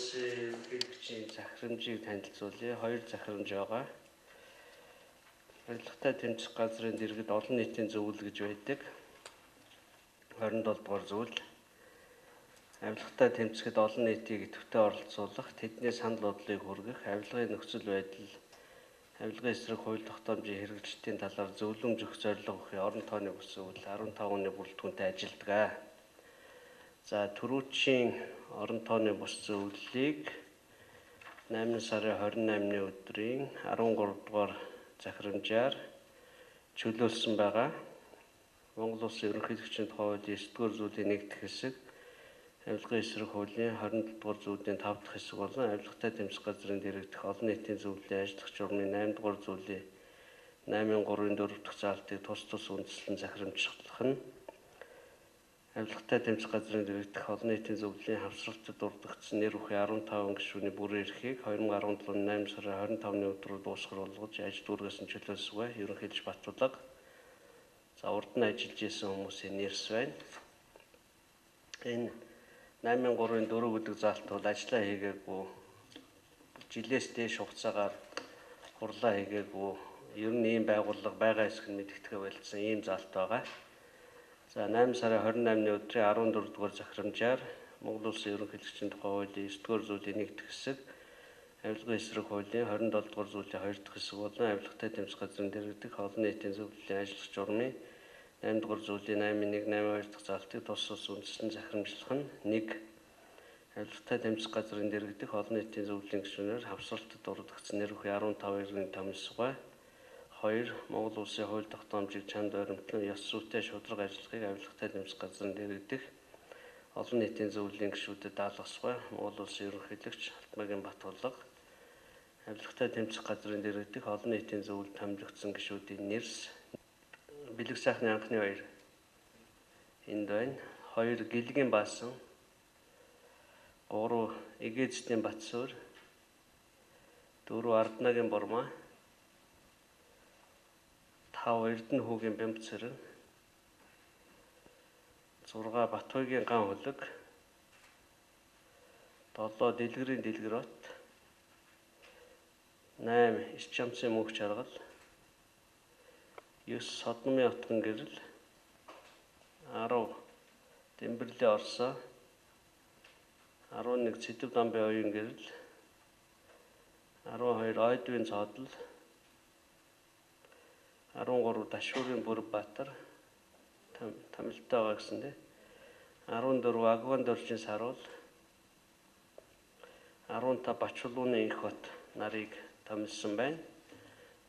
улсын ерөнхийлөгчийн захирамжийг танилцуулъя. Хоёр захирамж байгаа. Барилгатай тэмцэх газрын дэргэд олон нийтийн зөвлөл гэж байдаг. 27 дугаар зөвлөл. Авилгатай тэмцэхэд олон нийтийг идэвхтэй оролцуулах, тэдний санал бодлыг хүргэх, авилгын нөхцөл байдал, авилгын эсрэг хууль тогтоомжийн хэрэгжилтийн талаар зөвлөмж өгөх зорилго өгөх орон тооны бус зөвлөл 15-ны бүрэлдэхүүнтэй ажилдаг. За түрүүчийн орон тооны бус зөвлөлийг 8 сарын 28-ны өдрийн 13 дугаар захирамжаар чөлөөлсөн байгаа. Монгол Улсын ерөнхийлөгчийн тухай хуулийн 9-р зүйлийн 1-р хэсэг, авилгын эсрэг хуулийн 27-р зүйлийн 5-р хэсэг болон авилгатай тэмцэх газрын дэргэдэх олон нийтийн зөвлөлийн ажиллах журмын 8-р зүйлийн 8-3-ын 4-р заалтыг тус үндэслэн захирамжлах нь авилгатай тэмцэх газрын дэргэдэх олон нийтийн зөвлөлийн хавсралтад дурдгдсан нэр бүхий 15 гишүүний бүрэн эрхийг 2017-ны 8 сарын 25-ны өдрөөр дуусгар болгож ажил дүүргээс нь чөлөөлсөгүй. Ерөнхийлөгч Батбулаг. За урд нь ажиллаж исэн хүмүүсийн нэрс байна. Энэ 8-3-ын 4 гэдэг заалт бол ажиллаа хийгээгүй, жилээс дээш хугацаагаар хурлаа хийгээгүй, ер нь ийм байгууллага байгаа эсэх нь мэдэгдэхэ байлцсан ийм заалт байгаа. За 8 сарын 28-ны өдрийн 14 дугаар захирамжаар Монгол Улсын ерөнхийлөгчийн тухай хуулийн 9-р зүйлийн 1-р хэсэг, авилгын эсрэг хуулийн 27 дугаар зүйлийн 2-р хэсэг болон авилгатай тэмцэх газрын дэргэдэх олон нийтийн зөвлөлийн ажиллах журмын 8 дугаар зүйлийн 8-1, 8-2 дахь заалтыг тус үндэслэн захирамжлах нь 1. Авилгатай тэмцэх газрын дэргэдэх олон нийтийн зөвлөлийн гишүүнээр хавсралтад дурдгдсан нэр бүхий 15 иргэн томилсогүй. 2. Монгол Улсын хууль тогтоомжийг чанд баримтлан ёс зүйтэй шударга ажиллахыг авилгатай тэмцэх газрын дэргэдэх олон нийтийн зөвлөлийн гишүүдэд даалгасгүй. Монгол Улсын ерөнхийлөгч Алтмаагийн Батбулаг. Авилгатай тэмцэх газрын дэргэдэх олон нийтийн зөвлөлд томилогдсон гишүүдийн нэрс. Бэлэг сайхны анхны 2 энд байна. 2. Гэлгийн Баасан. 3. Эгээзтийн Батсуур. 4. Арднагийн Бурмаа. 5. Эрдэнэ хүүгийн Бямбцэрэн. 6. Батхойгийн Ган Хөлөг. 7. Дэлгэрийн Дэлгэрот. 8. Иш чамсын Мөнх Жаргал. 9. Содномын Отгон Гэрэл. 10. Дэмбэрлийн Орсоо. 11. Цэдэв Дамбын Оюун Гэрэл. 12. Ойдвын Цоодол. 13. Дашуурын Бүрэг Баатар. Тамилтай байгаа гэсэн дээ. 14. Агван Доржин Саруул. 15. Бачулууны Инх бот нарыг томилсон байна.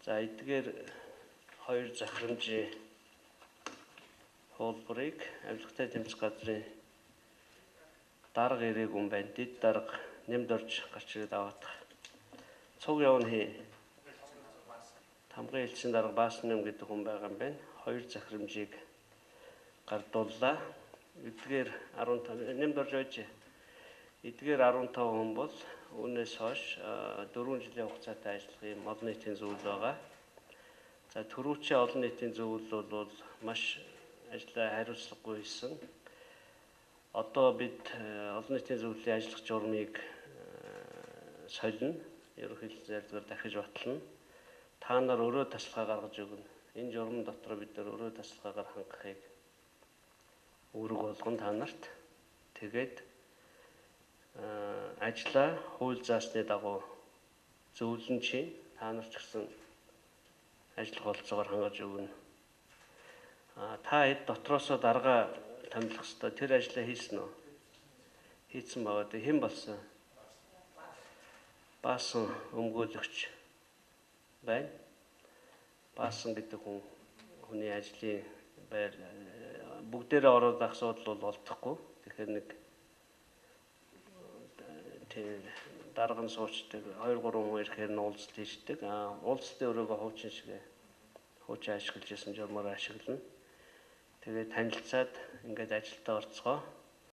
За эдгээр хоёр захирамжийн хуулбарыг авилгатай тэмцэх газрын дарга ирээгүй юм байна. Дэд дарга нэмд орж гарч ирээд аваадах. Цуг явна хий. Тамгын элчин дарга Баасан нэм гэдэг хүн байгаа юм байна. Хоёр захирамжийг гардууллаа. Эдгээр 15 нэмд орж байж. Эдгээр 15 хүн бол үүнээс хойш 4 жилийн хугацаатай ажиллах юм олон нийтийн зөвлөл байгаа. За түрүүчийн олон нийтийн зөвлөл бол маш ажлаа хариуцлагагүй хийсэн. Одоо бид олон нийтийн зөвлөлийн ажиллах журмыг солино. Ерөнхийлөгч зайлшгүй дахиж батлана. Та нар өөрөө тасалгаа гаргаж өгнө. Энэ журмын дотор бид нар өөрөө тасалгаагаар хангахыг үүрэг болгоно та нарт. Тэгээд ажлаа хууль заасны дагуу зөвлөн чинь та нар ч гэсэн ажиллах болцоогоор хангаж өгнө. Та хэд дотроосоо дарга томилох ёстой. Тэр ажлаа хийсэн үү? Хийсэн байгаа. Тэг хэн болсон? Баасан өмгөөлөгч байна. Баасан гэдэг хүний ажлын байр бүгдээрээ ороод асуудал бол олдохгүй. Тэгэхээр нэг дарга нь суучдаг 2-3 хүн ирэхээр нь уулзалт хийждэг. Уулзалтын өрөөгөө хуучин шиг хуучин ашиглаж исэн журмаар ашиглана. Тэгээд танилцаад ингээд ажилдаа орцгоо.